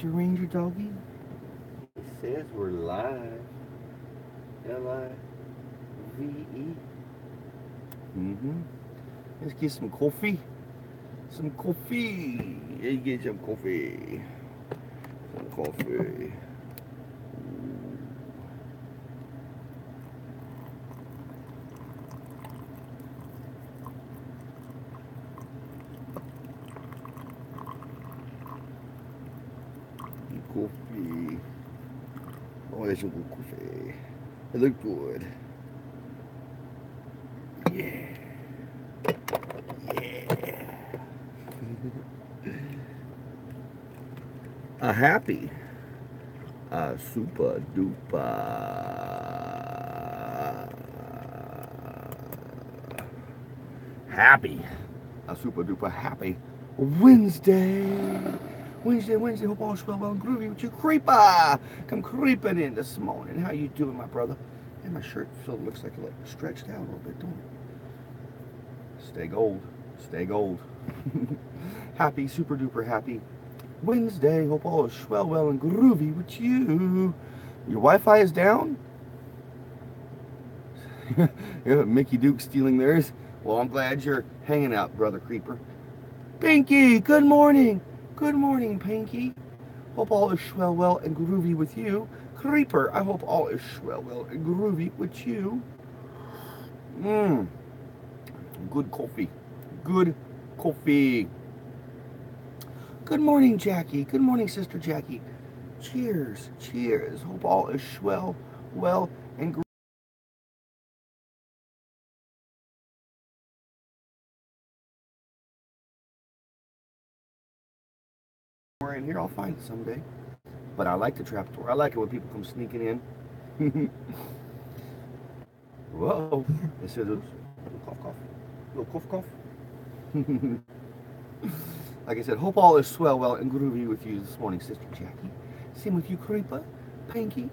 Mr. Ranger Doggy? It says we're live. Live. Let's get some coffee. Some coffee. Let's get some coffee. Some coffee. Coffee. Oh, that's some good coffee. It looks good. Yeah. Yeah. Happy. Super duper. Happy. Super duper happy. Wednesday. Wednesday. Hope all's well and groovy with you, creeper. Come creeping in this morning. How you doing, my brother? And my shirt still looks like it stretched out a little bit, don't it? Stay gold. Stay gold. Happy, super duper happy Wednesday. Hope all is well and groovy with you. Your Wi-Fi is down? Yeah, Mickey Duke stealing theirs. Well, I'm glad you're hanging out, brother creeper. Pinky, good morning. Good morning, Pinky. Hope all is well and groovy with you. Creeper, I hope all is well and groovy with you. Good coffee. Good coffee. Good morning, Jackie. Good morning, Sister Jackie. Cheers. Cheers. Hope all is well and groovy. In here, I'll find it someday. But I like the trapdoor. I like it when people come sneaking in. Whoa. It says a little cough. Little cough. Like I said, hope all is well and groovy with you this morning, Sister Jackie. Same with you, Creeper. Pinky.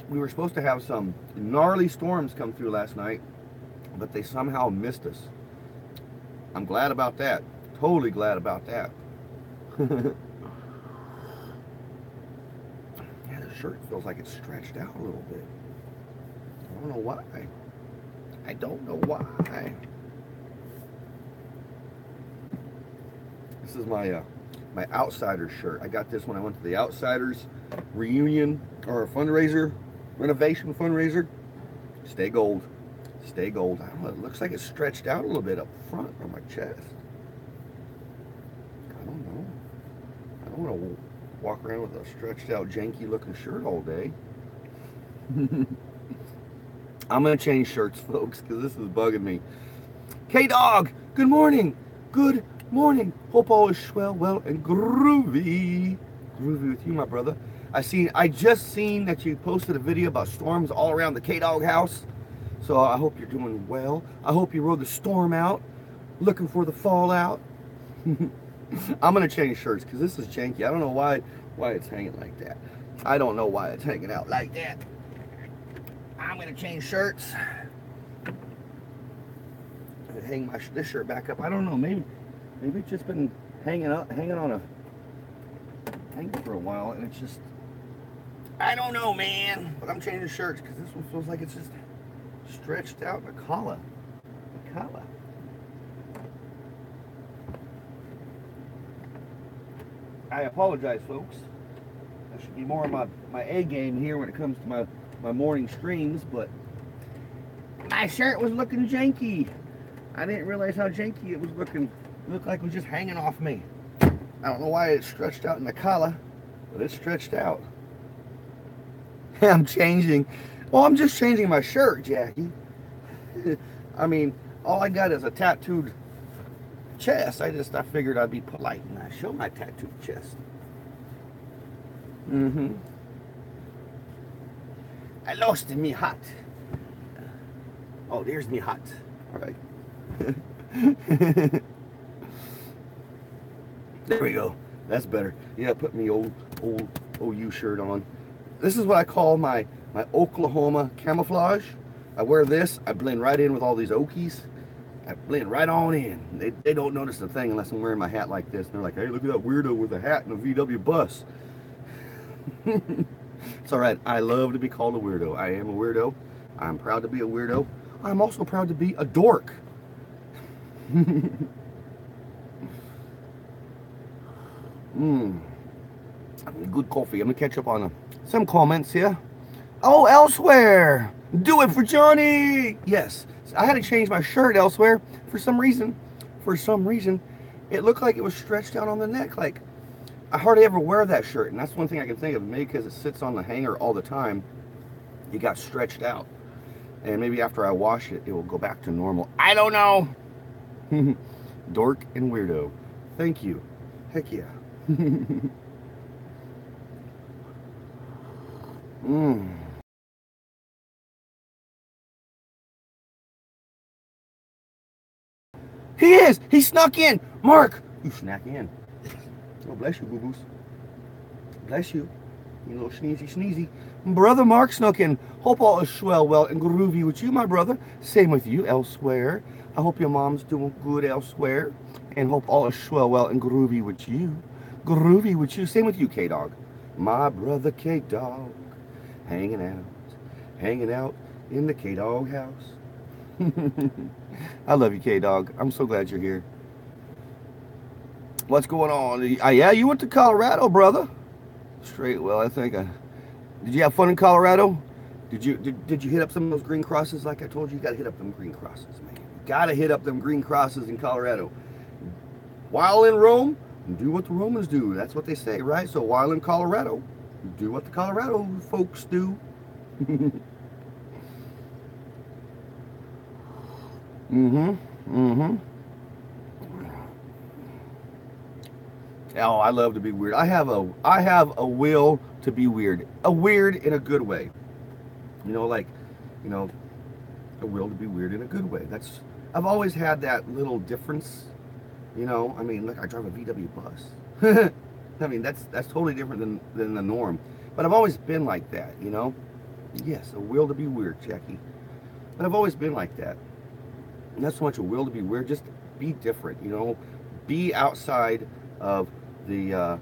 We were supposed to have some gnarly storms come through last night, but they somehow missed us. I'm glad about that. Totally glad about that. Yeah, the shirt feels like it's stretched out a little bit. I don't know why. I don't know why. This is my my Outsiders shirt. I got this when I went to the Outsiders reunion or a fundraiser, renovation fundraiser. Stay gold. Stay gold. I don't know. It looks like it's stretched out a little bit up front on my chest. I don't know. I don't want to walk around with a stretched out, janky looking shirt all day. I'm going to change shirts, folks, because this is bugging me. K-Dog, good morning. Good morning. Hope all is well and groovy. Groovy with you, my brother. I just seen that you posted a video about storms all around the K-Dog house. So I hope you're doing well. I hope you rode the storm out, looking for the fallout. I'm going to change shirts because this is janky. I don't know why it's hanging like that. I don't know why it's hanging out like that. I'm going to change shirts. And hang this shirt back up. I don't know. Maybe it's just been hanging for a while, and it's just, I don't know, man. But I'm changing shirts because this one feels like it's just stretched out in the collar. I apologize, folks. That should be more of my A game here when it comes to my morning streams, but my shirt was looking janky. I didn't realize how janky it was looking. It looked like it was just hanging off me. I don't know why it's stretched out in the collar, but it's stretched out. I'm changing. Well, I'm just changing my shirt, Jackie. I mean, all I got is a tattooed chest. I figured I'd be polite and I show my tattooed chest. I lost me hat. Oh, there's me hat. All right. There we go. That's better. Yeah, put me old OU shirt on. This is what I call my Oklahoma camouflage. I wear this. I blend right in with all these Okies. I blend right on in. They don't notice a thing unless I'm wearing my hat like this. And they're like, hey, look at that weirdo with a hat and a VW bus. It's all right. I love to be called a weirdo. I am a weirdo. I'm proud to be a weirdo. I'm also proud to be a dork. Good coffee. I'm going to catch up on some comments here. Oh, Elsewhere. Do it for Johnny. Yes. I had to change my shirt, Elsewhere. For some reason, it looked like it was stretched out on the neck. Like, I hardly ever wear that shirt. And that's one thing I can think of. Maybe because it sits on the hanger all the time, it got stretched out. And maybe after I wash it, it will go back to normal. I don't know. Dork and weirdo. Thank you. Heck yeah. He is. He snuck in. Mark, you snuck in. Oh, bless you, boo-boos. Bless you. You little sneezy. Brother Mark snuck in. Hope all is swell, well, and groovy with you, my brother. Same with you, Elsewhere. I hope your mom's doing good, Elsewhere. And hope all is swell, well, and groovy with you. Groovy with you. Same with you, K-Dog. My brother K-Dog. Hanging out in the K-Dog house. I love you, K-Dog. I'm so glad you're here. What's going on? Yeah, you went to Colorado, brother. Straight, well, I think. Did you have fun in Colorado? Did you hit up some of those green crosses like I told you? You got to hit up them green crosses, man. You got to hit up them green crosses in Colorado. While in Rome, do what the Romans do. That's what they say, right? So while in Colorado, do what the Colorado folks do. Oh, I love to be weird. I have a will to be weird. A weird in a good way. You know, like, you know, a will to be weird in a good way. I've always had that little difference. You know, I mean, look, I drive a VW bus. I mean, that's totally different than the norm. But I've always been like that, you know? Yes, a will to be weird, Jackie. But I've always been like that. Not so much a will to be weird, just be different, you know? Be outside of the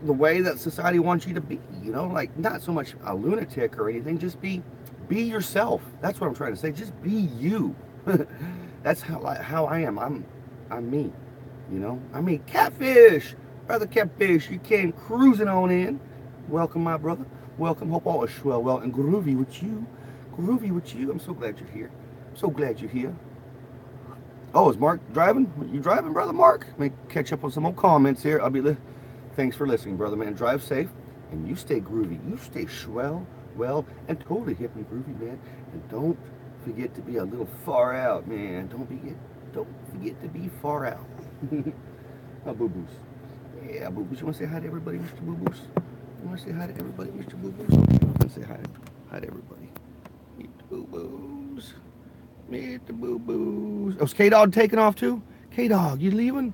way that society wants you to be, you know? Like, not so much a lunatic or anything, just be yourself. That's what I'm trying to say. Just be you. That's how I am. I'm me, you know? I mean, Catfish, brother Catfish, you came cruising on in. Welcome, my brother. Welcome. Hope all is well, and groovy with you. Groovy with you. I'm so glad you're here. I'm so glad you're here. Oh, is Mark driving? You driving, brother Mark? Let me catch up on some more comments here. Thanks for listening, brother man. Drive safe, and you stay groovy. You stay swell, well, and totally hip and groovy, man. And don't forget to be a little far out, man. Don't forget to be far out. Oh, boo-boos. Yeah, boo-boos. You want to say hi to everybody, Mr. Boo-boos? You want to say hi to everybody, Mr. Boo-boos? Okay, I'm going to say hi to everybody. Meet the boo-boos. Meet the boo-boos. Oh, is K-Dog taking off too? K-Dog, you leaving?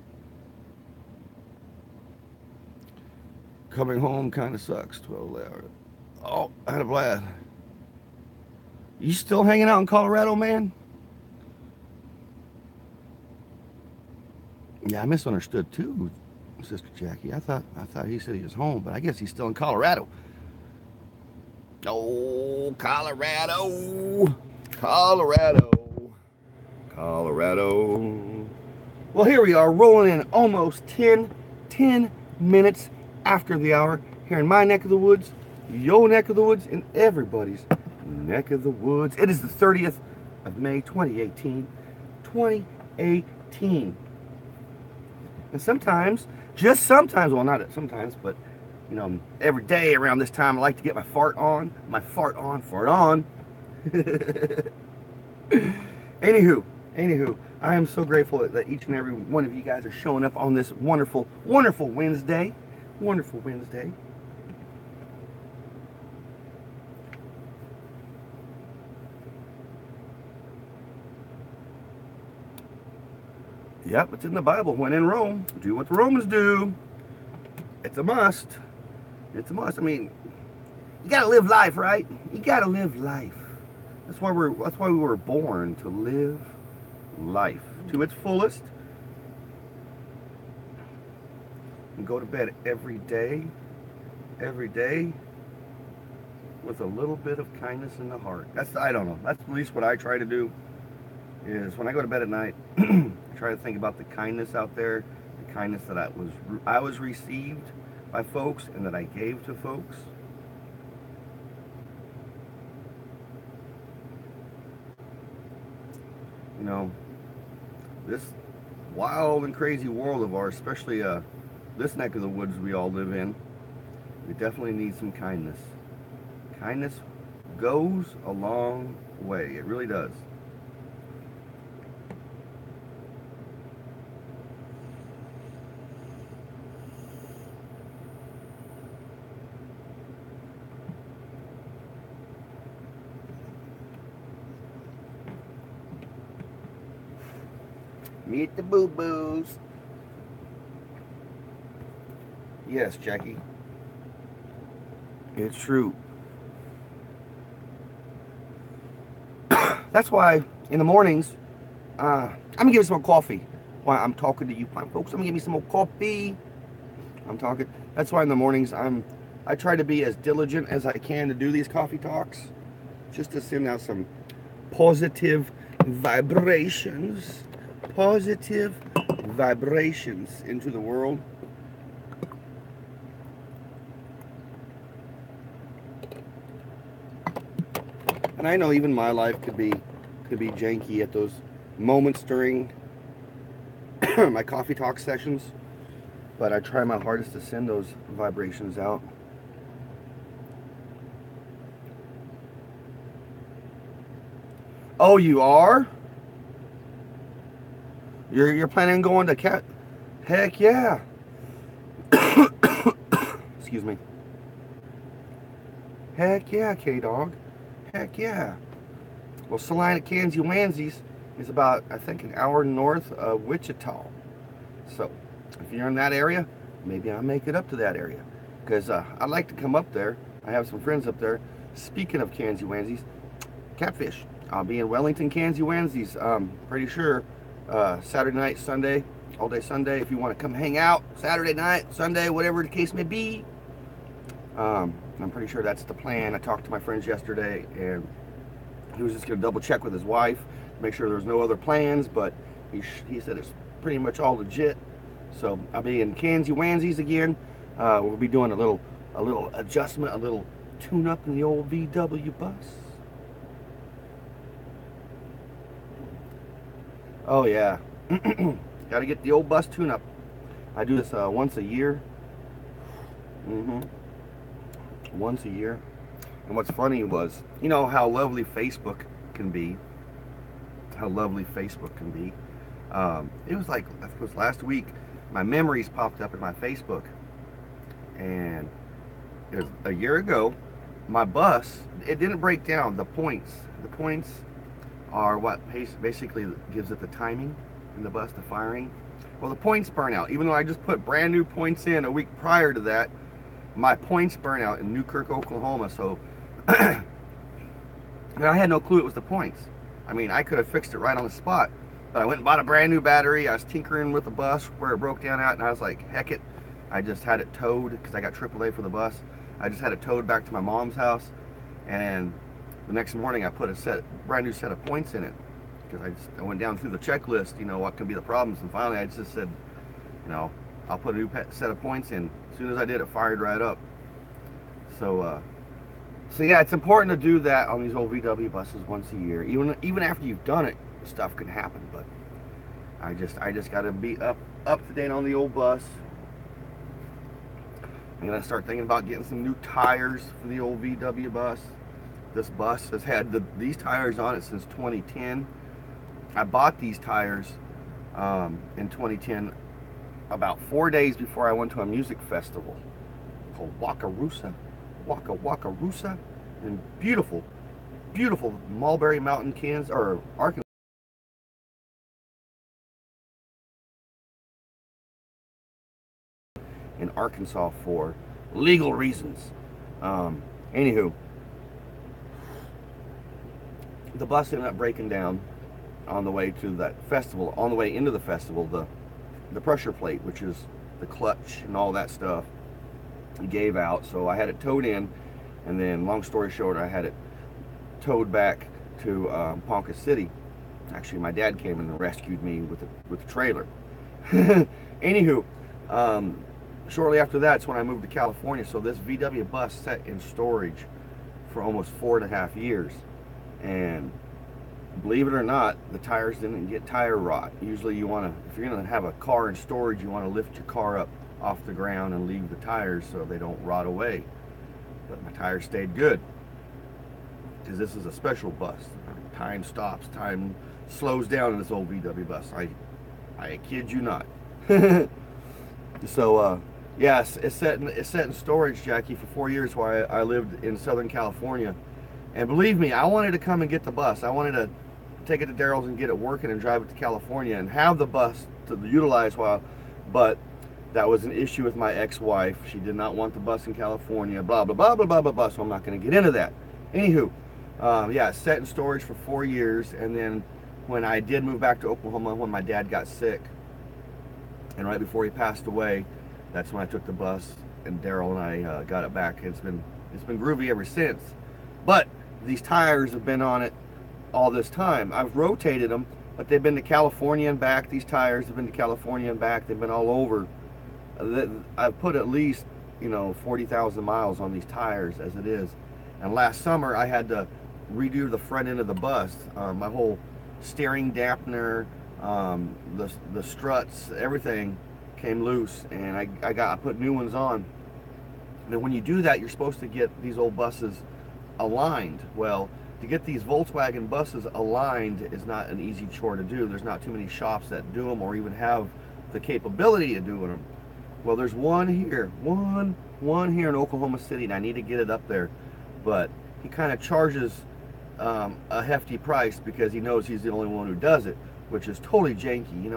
Coming home kind of sucks. 12 hours. Oh, I had a blast. You still hanging out in Colorado, man? Yeah, I misunderstood too, Sister Jackie. I thought he said he was home, but I guess he's still in Colorado. Oh, Colorado. Well, here we are, rolling in almost 10 minutes after the hour here in my neck of the woods, your neck of the woods, and everybody's neck of the woods. It is the 30th of May, 2018. And sometimes, just sometimes, well, not sometimes, but, you know, every day around this time, I like to get my fart on. Anywho, I am so grateful that each and every one of you guys are showing up on this wonderful, wonderful Wednesday. Wonderful Wednesday. Yep, it's in the Bible. When in Rome, do what the Romans do. It's a must. It's a must. I mean, you gotta live life, right? You gotta live life. That's why we were born, to live life to its fullest and go to bed every day with a little bit of kindness in the heart. I don't know. That's at least what I try to do. Is when I go to bed at night, I try to think about the kindness out there, the kindness that I was received by folks and that I gave to folks. You know, this wild and crazy world of ours, especially this neck of the woods we all live in, we definitely need some kindness. Kindness goes a long way. It really does. Meet the boo-boos. Yes, Jackie. It's true. That's why in the mornings, I'm gonna give you some more coffee. While I'm talking to you fine folks, I'm gonna give you some more coffee. I'm talking. That's why in the mornings I try to be as diligent as I can to do these coffee talks, just to send out some positive vibrations, positive vibrations into the world. And I know even my life could be janky at those moments during my coffee talk sessions, but I try my hardest to send those vibrations out. Oh, you are? You're planning on going to Cat? Heck yeah. Excuse me. Heck yeah, K-Dog. Heck yeah. Well, Salina, Kansas, Wansies is about, I think, an hour north of Wichita. So, if you're in that area, maybe I'll make it up to that area. Because I'd like to come up there. I have some friends up there. Speaking of Kansas, Wansies, Catfish. I'll be in Wellington, Kansas, Wansies. Pretty sure Saturday night, Sunday, all day Sunday. If you want to come hang out, Saturday night, Sunday, whatever the case may be. I'm pretty sure that's the plan. I talked to my friends yesterday, and he was just going to double check with his wife, make sure there's no other plans, but he said it's pretty much all legit. So I'll be in Kansas, Wansies again. We'll be doing a little adjustment, a little tune-up in the old VW bus. Oh yeah, got to get the old bus tune-up. I do this once a year. Once a year. And what's funny was, you know how lovely Facebook can be. How lovely Facebook can be. It was like, I think it was last week, my memories popped up in my Facebook. And it was a year ago, my bus, it didn't break down. The points are what basically gives it the timing in the bus, the firing. Well, the points burn out. Even though I just put brand new points in a week prior to that, my points burn out in Newkirk, Oklahoma. So, and I had no clue it was the points. I mean, I could have fixed it right on the spot, but I went and bought a brand new battery. I was tinkering with the bus where it broke down at, and I was like, heck it. I just had it towed because I got AAA for the bus. I just had it towed back to my mom's house, and the next morning I put a brand new set of points in it because I went down through the checklist, you know, what can be the problems, and finally I just said, you know, I'll put a new set of points in. As soon as I did, it fired right up. So yeah, it's important to do that on these old VW buses once a year. Even after you've done it, stuff can happen. But I just got to be up to date on the old bus. I'm gonna start thinking about getting some new tires for the old VW bus. This bus has had these tires on it since 2010. I bought these tires in 2010, about 4 days before I went to a music festival called Wakarusa, in beautiful Mulberry Mountain, Kansas, or Arkansas. In Arkansas for legal reasons. Anywho, the bus ended up breaking down on the way to that festival. On the way into the festival, the pressure plate, which is the clutch and all that stuff, gave out. So I had it towed in, and then long story short, I had it towed back to Ponca City. Actually, my dad came and rescued me with the trailer. Anywho, shortly after that's when I moved to California. So this VW bus sat in storage for almost 4.5 years, and believe it or not, the tires didn't get tire rot. Usually you want to, if you're going to have a car in storage, you want to lift your car up off the ground and leave the tires so they don't rot away. But my tires stayed good, because this is a special bus. Time stops, time slows down in this old VW bus. I kid you not. So yes, it's set in storage, Jackie, for 4 years while I lived in Southern California. And believe me, I wanted to come and get the bus. I wanted to take it to Daryl's and get it working and drive it to California and have the bus to utilize while, but that was an issue with my ex-wife. She did not want the bus in California, blah, blah, blah, blah, blah, blah, blah, so I'm not going to get into that. Anywho, yeah, it sat in storage for 4 years, and then when I did move back to Oklahoma, when my dad got sick, and right before he passed away, that's when I took the bus, and Daryl and I got it back. It's been groovy ever since. But these tires have been on it all this time. I've rotated them, but they've been to California and back. These tires have been to California and back. They've been all over. I've put at least, 40,000 miles on these tires as it is. And last summer I had to redo the front end of the bus. My whole steering dampener, the struts, everything came loose, and I put new ones on. And then when you do that, you're supposed to get these old buses aligned. Well, to get these Volkswagen buses aligned is not an easy chore to do. There's not too many shops that do them or even have the capability of doing them. Well, there's one here in Oklahoma City, and I need to get it up there, but he kind of charges a hefty price because he knows he's the only one who does it, which is totally janky.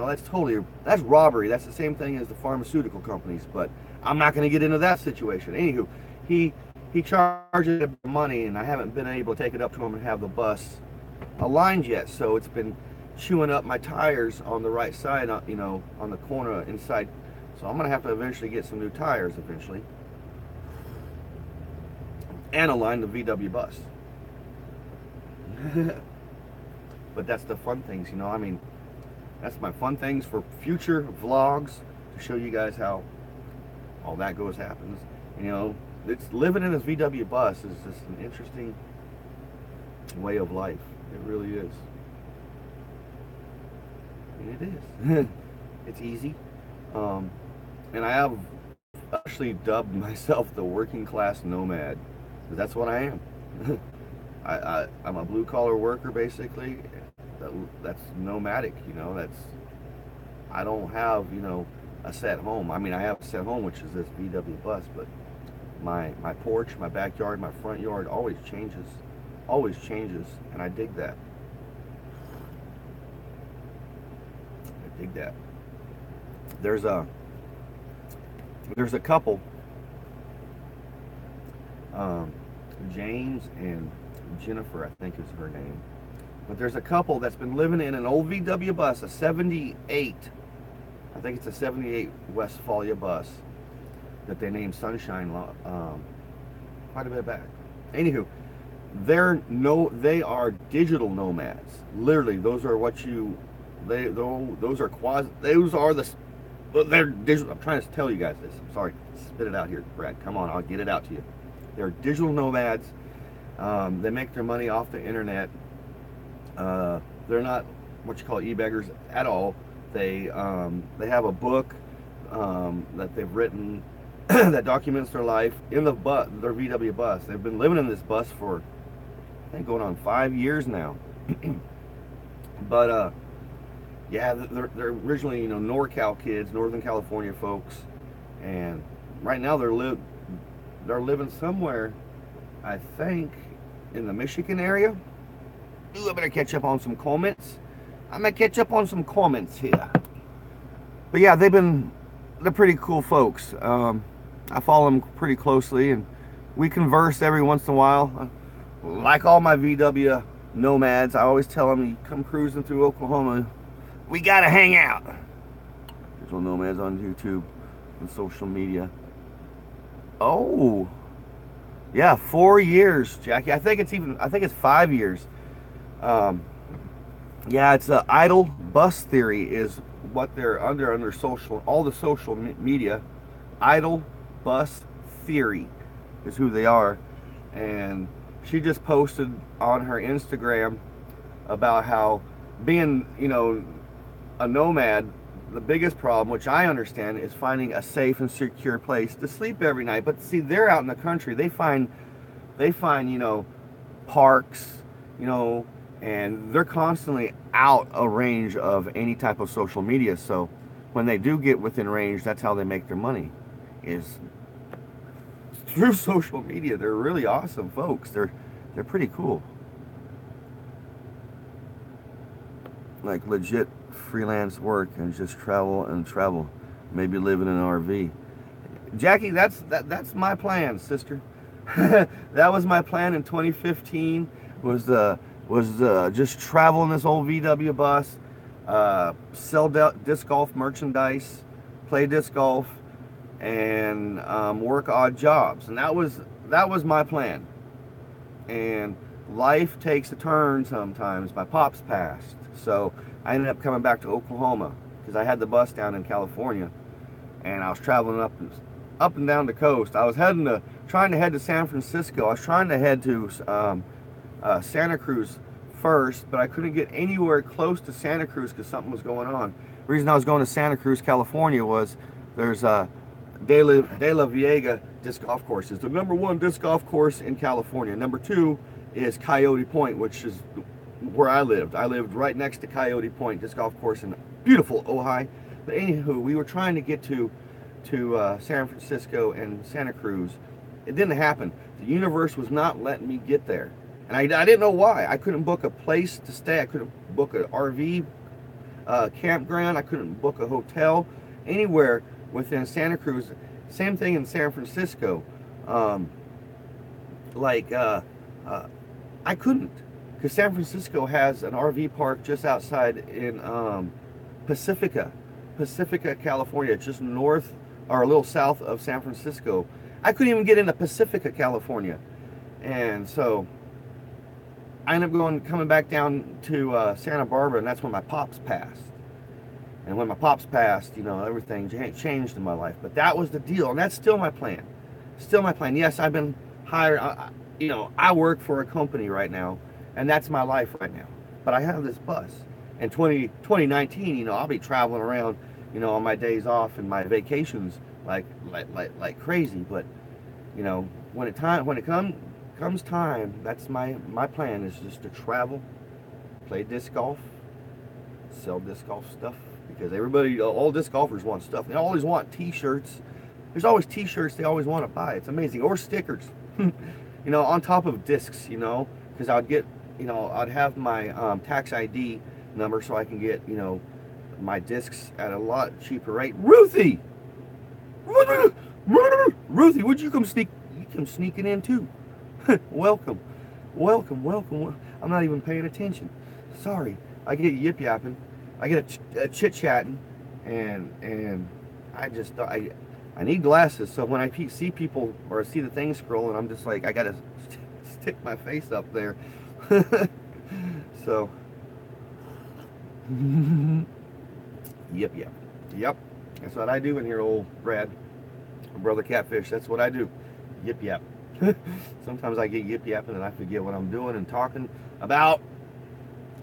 That's robbery. That's the same thing as the pharmaceutical companies, but I'm not going to get into that situation. Anywho, he charges money, and I haven't been able to take it up to him and have the bus aligned yet. So it's been chewing up my tires on the right side, on the corner inside. So I'm gonna have to eventually get some new tires eventually, and align the VW bus. But that's the fun things, I mean, that's my fun things for future vlogs, to show you guys how all that happens. It's living in this VW bus is just an interesting way of life. It really is. And it is. It's easy. And I have actually dubbed myself the working class nomad. That's what I am. I'm a blue collar worker, basically. That's nomadic, I don't have, a set home. I mean, I have a set home, which is this VW bus, but my porch, my backyard, my front yard always changes, and I dig that. There's a couple, James and Jennifer, I think is her name, but there's a couple that's been living in an old VW bus, a 78, I think it's a 78 Westfalia bus that they named Sunshine quite a bit back. Anywho, they are digital nomads. Literally, those are they're digital. I'm trying to tell you guys this. I'm sorry. Spit it out here, Brad. Come on, I'll get it out to you. They're digital nomads. They make their money off the internet. They're not what you call e-beggars at all. They have a book that they've written that documents their life in their VW bus. They've been living in this bus for, I think, going on 5 years now. But yeah, they're originally NorCal kids, Northern California folks, and right now they're living somewhere, I think, in the Michigan area. Ooh, I better catch up on some comments. I'm gonna catch up on some comments here. But yeah, they're pretty cool folks. I follow them pretty closely, and we converse every once in a while. Like all my VW nomads. I always tell them, you come cruising through Oklahoma, we gotta hang out. Digital nomads on YouTube and social media. Oh, yeah, 4 years, Jackie. I think it's 5 years. Yeah, it's idle bus theory is what they're under social, all the social media. Idle bus theory is who they are. And she just posted on her Instagram about how being, a nomad, the biggest problem, which I understand, is finding a safe and secure place to sleep every night. But see, they're out in the country. They find, parks, and they're constantly out of range of any type of social media. So when they do get within range, that's how they make their money, is through social media. They're really awesome folks. They're pretty cool. Like legit freelance work and just travel. Maybe live in an RV. Jackie, that's my plan, sister. That was my plan in 2015. Was just travel in this old VW bus, sell disc golf merchandise, play disc golf, and work odd jobs. And that was my plan. And life takes a turn sometimes. My pops passed, so I ended up coming back to Oklahoma because I had the bus down in California, and I was traveling up and down the coast. I was trying to head to San Francisco. I was trying to head to Santa Cruz first, but I couldn't get anywhere close to Santa Cruz because something was going on. The reason I was going to Santa Cruz, California was there's De La Viega disc golf course. It's the #1 disc golf course in California. #2 is Coyote Point, which is where I lived. I lived right next to Coyote Point disc golf course in beautiful Ojai. But anywho, we were trying to get to San Francisco and Santa Cruz. It didn't happen. The universe was not letting me get there. And I didn't know why. I couldn't book a place to stay. I couldn't book an RV campground. I couldn't book a hotel anywhere within Santa Cruz. Same thing in San Francisco. I couldn't, because San Francisco has an RV park just outside in Pacifica, California, just north or a little south of San Francisco. I couldn't even get into Pacifica, California. And so I ended up coming back down to Santa Barbara, and that's when my pops passed. And when my pops passed, everything changed in my life. But that was the deal, and that's still my plan. Still my plan. Yes, I've been hired. I work for a company right now, and that's my life right now. But I have this bus. In 2019, I'll be traveling around, on my days off and my vacations like crazy. But when it comes time, that's my plan, is just to travel, play disc golf, sell disc golf stuff, because all disc golfers want stuff. They always want t-shirts. There's always t-shirts they always want to buy. It's amazing. Or stickers, on top of discs, because I'd have my tax ID number so I can get, my discs at a lot cheaper rate. Ruthie, would you come sneaking in too? Welcome. I'm not even paying attention. Sorry. I get yip yapping. I get a chit chatting, and I need glasses. So when I see people or see the thing scrolling, I'm just like, I gotta stick my face up there. So yep. That's what I do in here, old Brad, brother Catfish. That's what I do. Yip yap. Sometimes I get yip yapping and I forget what I'm doing and talking about,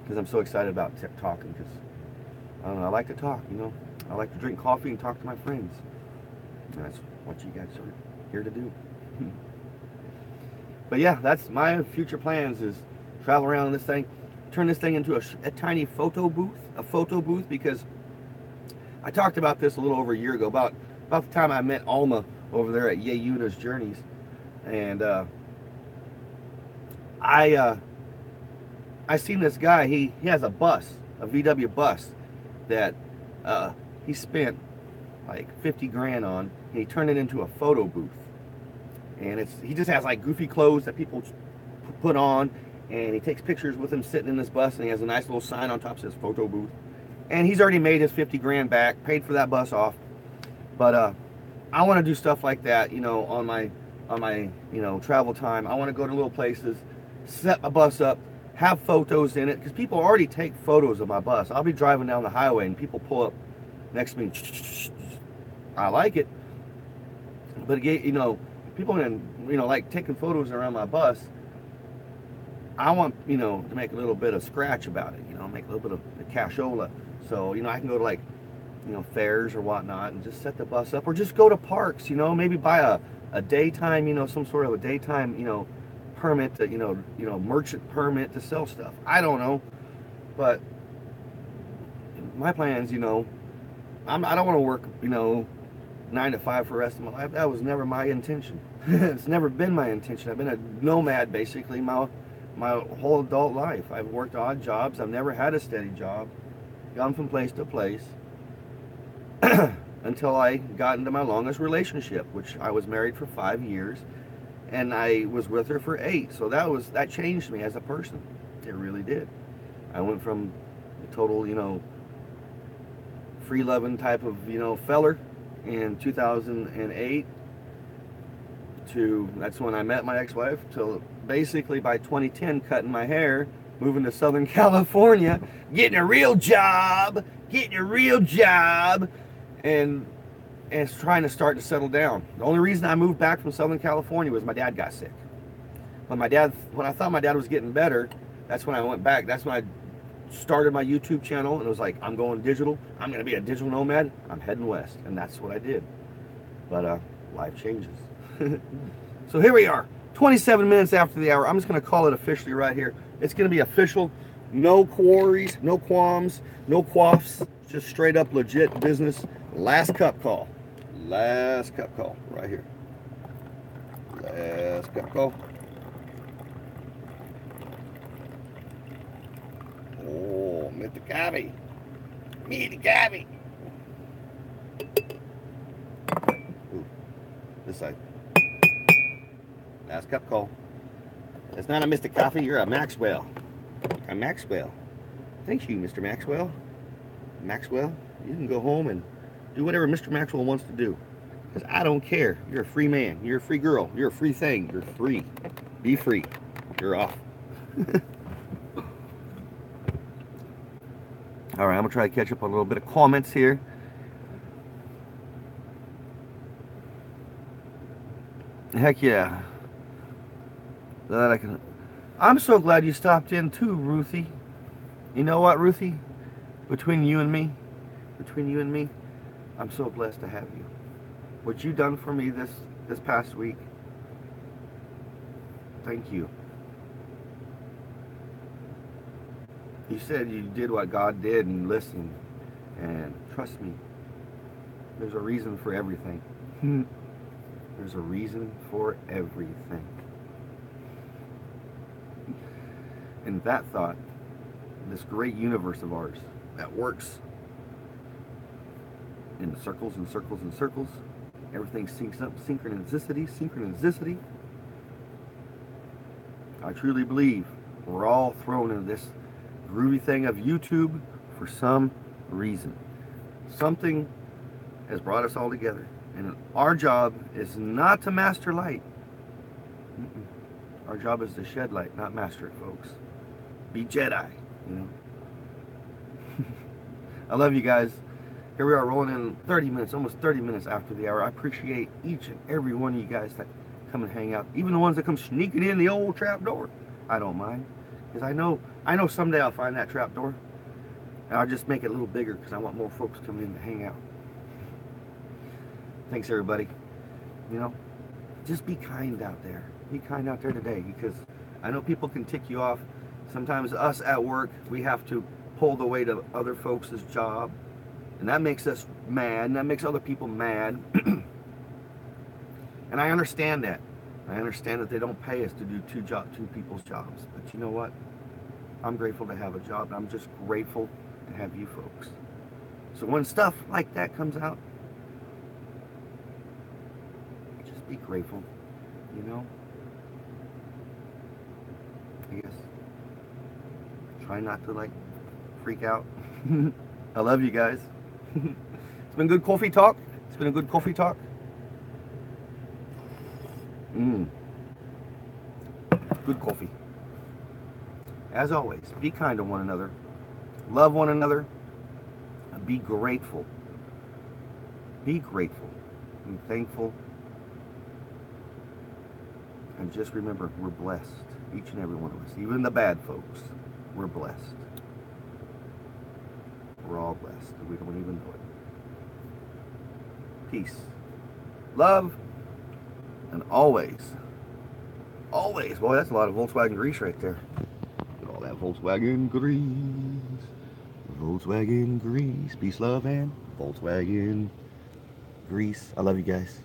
because I'm so excited about talking. Because I don't know, I like to talk. I like to drink coffee and talk to my friends. And that's what you guys are here to do. But yeah, that's my future plans, is travel around in this thing, turn this thing into a tiny photo booth, because I talked about this a little over a year ago, about the time I met Alma over there at Yeyuna's Journeys. And I seen this guy. He has a VW bus that he spent like 50 grand on, and he turned it into a photo booth. And he just has like goofy clothes that people put on, and he takes pictures with him sitting in this bus, and he has a nice little sign on top that says photo booth. And he's already made his 50 grand back, paid for that bus off. But I want to do stuff like that, you know, on my travel time. I want to go to little places, set my bus up, have photos in it, because people already take photos of my bus. I'll be driving down the highway and people pull up next to me. I like it, but you know, people like taking photos around my bus. I want, you know, to make a little bit of scratch about it, you know, make a little bit of a cashola. So, you know, I can go to like, you know, fairs or whatnot and just set the bus up, or just go to parks, you know, maybe buy a daytime, you know, some sort of a daytime, you know, permit to, you know, merchant permit to sell stuff. I don't know, but my plans, you know, I don't want to work, you know, 9 to 5 for the rest of my life. That was never my intention. It's never been my intention. I've been a nomad basically my whole adult life. I've worked odd jobs. I've never had a steady job. Gone from place to place until I got into my longest relationship, which I was married for 5 years, and I was with her for 8. So that changed me as a person. It really did. I went from a total, you know, free-loving type of, you know, feller in 2008 to, that's when I met my ex-wife, till basically by 2010 cutting my hair, moving to Southern California, getting a real job, and trying to start to settle down. The only reason I moved back from Southern California was my dad got sick. When I thought my dad was getting better, that's when I went back. That's when I started my YouTube channel, and it was like, I'm going digital. I'm going to be a digital nomad. I'm heading west, and that's what I did. But life changes. So here we are, 27 minutes after the hour. I'm just going to call it officially right here. It's going to be official. No quarries, no qualms, no quaffs. Just straight up legit business. Last cup call. Last cup call right here. Last cup call. Oh, Mr. Coffee. Mr. Coffee. Ooh, this side. Last cup call. It's not a Mr. Coffee, you're a Maxwell. A Maxwell. Thank you, Mr. Maxwell. Maxwell, you can go home and do whatever Mr. Maxwell wants to do. Because I don't care. You're a free man. You're a free girl. You're a free thing. You're free. Be free. You're off. All right, I'm going to try to catch up on a little bit of comments here. Heck yeah. That I can. I'm so glad you stopped in too, Ruthie. You know what, Ruthie? Between you and me, I'm so blessed to have you. What you done for me this past week, thank you. You said you did what God did and listened, and trust me, there's a reason for everything. There's a reason for everything. And that thought, this great universe of ours that works in circles and circles and circles, everything syncs up, synchronicity. I truly believe we're all thrown into this groovy thing of YouTube for some reason. Something has brought us all together, and our job is not to master light. Our job is to shed light, not master it, folks. Be Jedi, you know. I love you guys. Here we are rolling in 30 minutes, almost 30 minutes after the hour. I appreciate each and every one of you guys that come and hang out, even the ones that come sneaking in the old trap door. I don't mind, because I know someday I'll find that trap door, and I'll just make it a little bigger because I want more folks coming in to hang out. Thanks, everybody. You know, just be kind out there. Be kind out there today, because I know people can tick you off. Sometimes us at work, we have to pull the weight of other folks' job, and that makes us mad, and that makes other people mad. And I understand that. I understand that they don't pay us to do two people's jobs. But you know what? I'm grateful to have a job. I'm just grateful to have you folks. So when stuff like that comes out, just be grateful, you know? I guess Try not to like freak out. I love you guys. It's been good coffee talk. It's been a good coffee talk. Good coffee. As always, be kind to one another. Love one another. And be grateful. Be grateful. Be thankful. And just remember, we're blessed. Each and every one of us. Even the bad folks. We're blessed. We're all blessed. We don't even know it. Peace. Love. And always. Always. Boy, that's a lot of Volkswagen grease right there. Look at all that Volkswagen grease. Volkswagen grease. Peace, love, and Volkswagen grease. I love you guys.